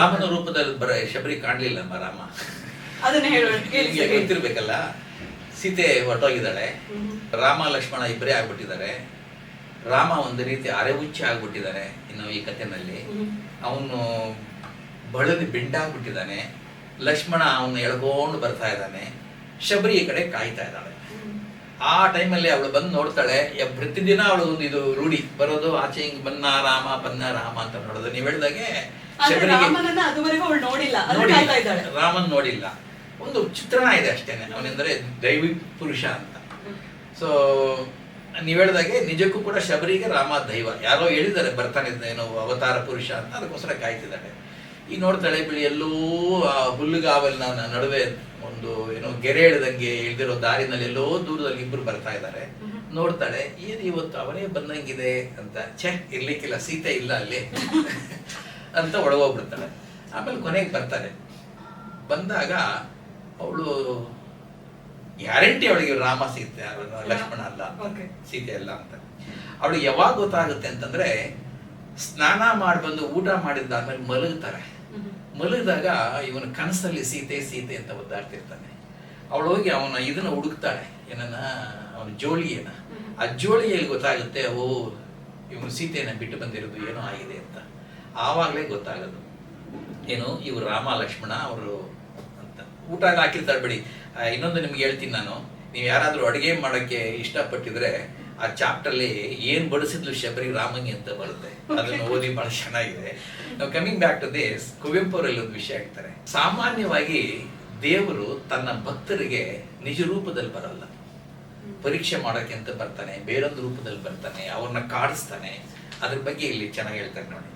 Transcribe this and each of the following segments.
ರಾಮನ ರೂಪದಲ್ಲಿ ಶಬರಿ ಕಾಣ್ಲಿಲ್ಲ ರಾಮ. ಅದನ್ನ ಗೊತ್ತಿರ್ಬೇಕಲ್ಲ. ಸೀತೆ ಹೊರಟೋಗಿದ್ದಾಳೆ, ರಾಮ ಲಕ್ಷ್ಮಣ ಇಬ್ಬರೇ ಆಗ್ಬಿಟ್ಟಿದ್ದಾರೆ. ರಾಮ ಒಂದು ರೀತಿ ಅರೆಹುಚ್ಚ ಆಗ್ಬಿಟ್ಟಿದ್ದಾರೆ ಇನ್ನು ಈ ಕಥೆನಲ್ಲಿ. ಅವನು ಬಳಲಿ ಬೆಂಡಾಗ್ಬಿಟ್ಟಿದ್ದಾನೆ. ಲಕ್ಷ್ಮಣ ಅವನು ಎಳ್ಕೊಂಡು ಬರ್ತಾ ಇದ್ದಾನೆ. ಶಬರಿ ಈ ಕಡೆ ಕಾಯ್ತಾ ಇದ್ದಾಳೆ. ಆ ಟೈಮಲ್ಲಿ ಅವಳು ಬಂದು ನೋಡ್ತಾಳೆ. ಪ್ರತಿದಿನ ಅವಳು ಒಂದು ಇದು ರೂಢಿ ಬರೋದು, ಆಚೆ ಹಿಂಗ್ ಬನ್ನ ರಾಮ ಅಂತ ನೋಡೋದು. ನೀವ್ ಹೇಳ್ದಾಗೆ ರಾಮನ್ ನೋಡಿಲ್ಲ. ಒಂದು ಚಿತ್ರಣ ಇದೆ ಅಷ್ಟೇನೆ, ಅವನೆಂದರೆ ದೈವಿ ಪುರುಷ ಅಂತ. ಸೊ ನೀವ್ ಹೇಳ್ದಾಗೆ ನಿಜಕ್ಕೂ ಕೂಡ ಶಬರಿಗೆ ರಾಮ ದೈವ. ಯಾರೋ ಹೇಳಿದ್ದಾರೆ ಬರ್ತಾನೆ ಏನೋ ಅವತಾರ ಪುರುಷ ಅಂತ, ಅದಕ್ಕೋಸ್ಕರ ಕಾಯ್ತಿದ್ದಾಳೆ. ಈ ನೋಡ್ತಾಳೆ ಬಿಳಿ ಎಲ್ಲೋ ಆ ಹುಲ್ಲುಗಾವಲಿನ ನಡುವೆ ಒಂದು ಏನೋ ಗೆರೆ ಎಳೆದಂಗೆ ಇಳ್ದಿರೋ ದಾರಿನಲ್ಲಿ ಎಲ್ಲೋ ದೂರದಲ್ಲಿ ಇಬ್ರು ಬರ್ತಾ ಇದ್ದಾರೆ. ನೋಡ್ತಾಳೆ, ಏನ್ ಇವತ್ತು ಅವನೇ ಬಂದಂಗಿದೆ ಅಂತ. ಇರ್ಲಿಕ್ಕಿಲ್ಲ, ಸೀತೆ ಇಲ್ಲ ಅಲ್ಲಿ ಅಂತ ಒಳಗೋಗ್ಬಿಡ್ತಾಳೆ. ಆಮೇಲೆ ಕೊನೆಗೆ ಬರ್ತಾರೆ. ಬಂದಾಗ ಅವಳು ಗ್ಯಾರಂಟಿ ಅವಳಿಗೆ ರಾಮ ಸೀತೆ ಲಕ್ಷ್ಮಣ ಅಲ್ಲ, ಸೀತೆ ಅಲ್ಲ ಅಂತ. ಅವಳು ಯಾವಾಗ ಗೊತ್ತಾಗುತ್ತೆ ಅಂತಂದ್ರೆ, ಸ್ನಾನ ಮಾಡಿ ಬಂದು ಊಟ ಮಾಡಿದ್ದಾದ್ಮೇಲೆ ಮಲಗ್ತಾರೆ. ಮಲಗಿದಾಗ ಇವನ ಕನಸಲ್ಲಿ ಸೀತೆ ಸೀತೆ ಅಂತ ಒದ್ದಾಡ್ತಿರ್ತಾನೆ. ಅವಳು ಹೋಗಿ ಅವನ ಇದನ್ನ ಹುಡುಕ್ತಾಳೆ, ಏನನ್ನ ಅವನ ಜೋಳಿಯನ್ನ. ಆ ಜೋಳಿಯಲ್ಲಿ ಗೊತ್ತಾಗುತ್ತೆ, ಓ ಇವನು ಸೀತೆಯನ್ನ ಬಿಟ್ಟು ಬಂದಿರೋದು ಏನೋ ಆಗಿದೆ ಅಂತ. ಆವಾಗಲೇ ಗೊತ್ತಾಗೋದು ಏನು, ಇವ್ರು ರಾಮ ಲಕ್ಷ್ಮಣ ಅವರು ಅಂತ. ಊಟ ಎಲ್ಲ ಹಾಕಿರ್ತಾರೆ ಬಿಡಿ. ಇನ್ನೊಂದು ನಿಮ್ಗೆ ಹೇಳ್ತೀನಿ ನಾನು, ನೀವು ಯಾರಾದ್ರೂ ಅಡುಗೆ ಮಾಡಕ್ಕೆ ಇಷ್ಟಪಟ್ಟಿದ್ರೆ ಆ ಚಾಪ್ಟರ್ಲಿ ಏನ್ ಬಡಿಸಿದ್ಲು ಶಬರಿ ರಾಮಂಗಿ ಅಂತ ಬರುತ್ತೆ. ಅದನ್ನು ಓದಿ ಬಹಳ ಚೆನ್ನಾಗಿದೆ. ನಾವು coming back to this, Kuvempu ಅವರಲ್ಲಿ ಒಂದು ವಿಷಯ ಹೇಳ್ತಾರೆ. ಸಾಮಾನ್ಯವಾಗಿ ದೇವರು ತನ್ನ ಭಕ್ತರಿಗೆ ನಿಜ ರೂಪದಲ್ಲಿ ಬರಲ್ಲ, ಪರೀಕ್ಷೆ ಮಾಡೋಕೆ ಅಂತ ಬರ್ತಾನೆ, ಬೇರೊಂದು ರೂಪದಲ್ಲಿ ಬರ್ತಾನೆ, ಅವ್ರನ್ನ ಕಾಡಿಸ್ತಾನೆ. ಅದ್ರ ಬಗ್ಗೆ ಇಲ್ಲಿ ಚೆನ್ನಾಗಿ ಹೇಳ್ತಾರೆ ನೋಡಿ.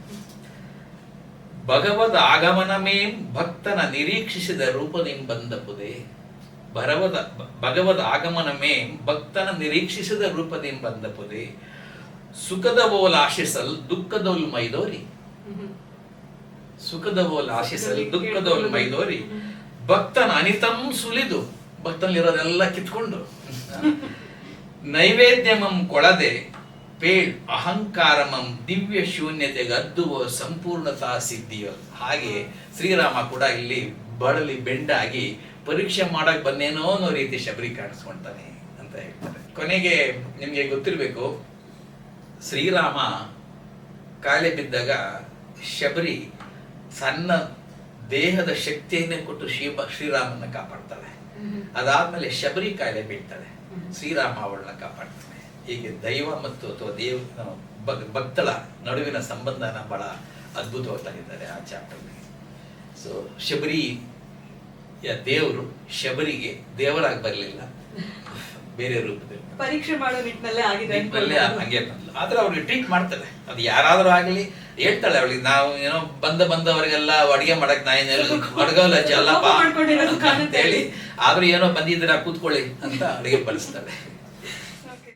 ಭಗವದ್ ಆಗಮನಮೇಂ ಭಕ್ತನ ನಿರೀಕ್ಷಿಸಿದ ರೂಪದಿಂದ ಬಂದಪುದೇ. ಭಗವದ್ ಆಗಮನಮೇಂ ಭಕ್ತನ ನಿರೀಕ್ಷಿಸಿದ ರೂಪದಿಂದ ಬಂದಪುದೇ. ಸುಖದವೋಲ್ ಆಶಿಸಲ್ ದುಃಖದೋಲ್ ಮೈದೋರಿ. ಸುಖದವೋಲ್ ಆಶಿಸಲ್ ದುಃಖದೋಲ್ ಮೈದೋರಿ. ಭಕ್ತನ ಅನಿತಂ ಸುಲಿದು, ಭಕ್ತನಲ್ಲಿರೋದೆಲ್ಲ ಕಿತ್ಕೊಂಡು, ನೈವೇದ್ಯಮಂ ಕೊಳದೆ ಪೇಳ್ ಅಹಂಕಾರಮಂ ದಿವ್ಯ ಶೂನ್ಯತೆಗೆ ಅದ್ದುವ ಸಂಪೂರ್ಣತಾ ಸಿದ್ಧಿಯೋ. ಹಾಗೆ ಶ್ರೀರಾಮ ಕೂಡ ಇಲ್ಲಿ ಬಳಲಿ ಬೆಂಡಾಗಿ ಪರೀಕ್ಷೆ ಮಾಡಕ್ ಬಂದೇನೋ ಅನ್ನೋ ರೀತಿ ಶಬರಿ ಕಾಣಿಸ್ಕೊಳ್ತಾನೆ ಅಂತ ಹೇಳ್ತಾರೆ. ಕೊನೆಗೆ ನಿಮ್ಗೆ ಗೊತ್ತಿರ್ಬೇಕು, ಶ್ರೀರಾಮ ಕಾಯಿಲೆ ಬಿದ್ದಾಗ ಶಬರಿ ಸಣ್ಣ ದೇಹದ ಶಕ್ತಿಯನ್ನೇ ಕೊಟ್ಟು ಶ್ರೀರಾಮನ ಕಾಪಾಡ್ತಾಳೆ. ಅದಾದ್ಮೇಲೆ ಶಬರಿ ಕಾಯಿಲೆ ಬೀಳ್ತಾಳೆ, ಶ್ರೀರಾಮ ಅವಳನ್ನ ಕಾಪಾಡ್ತಾನೆ. ಹೀಗೆ ದೈವ ಮತ್ತು ಅಥವಾ ಭಕ್ತಳ ನಡುವಿನ ಸಂಬಂಧನ ಬಹಳ ಅದ್ಭುತವಾಗಿದ್ದಾರೆ ಆ ಚಾಪ್ಟರ್ನಲ್ಲಿ. ಸೊ ಶಬರಿ ದೇವರು ಶಬರಿಗೆ ದೇವರಾಗಿ ಬರಲಿಲ್ಲ, ಬೇರೆ ರೂಪದಲ್ಲಿ ಪರೀಕ್ಷೆ ಮಾಡೋ ನಿಟ್ಟಿನಲ್ಲೇ ಹಂಗೆ ಬಂದ್ಲು. ಆದ್ರೆ ಅವ್ರಿಗೆ ಟ್ರೀಟ್ ಮಾಡ್ತಾಳೆ. ಅದು ಯಾರಾದ್ರೂ ಆಗಲಿ ಹೇಳ್ತಾಳೆ ಅವಳಿಗೆ, ನಾವು ಏನೋ ಬಂದವರಿಗೆಲ್ಲ ಅಡಿಗೆ ಮಾಡಕ್ ನಾ ಅಡ್ಗಲ್ಲ ಅಲ್ಲಪ್ಪ ಅಂತ ಹೇಳಿ, ಆದ್ರೂ ಏನೋ ಬಂದಿದ್ದೀರಾ ಕೂತ್ಕೊಳ್ಳಿ ಅಂತ ಅಡಿಗೆ ಬಳಸ್ತಾಳೆ.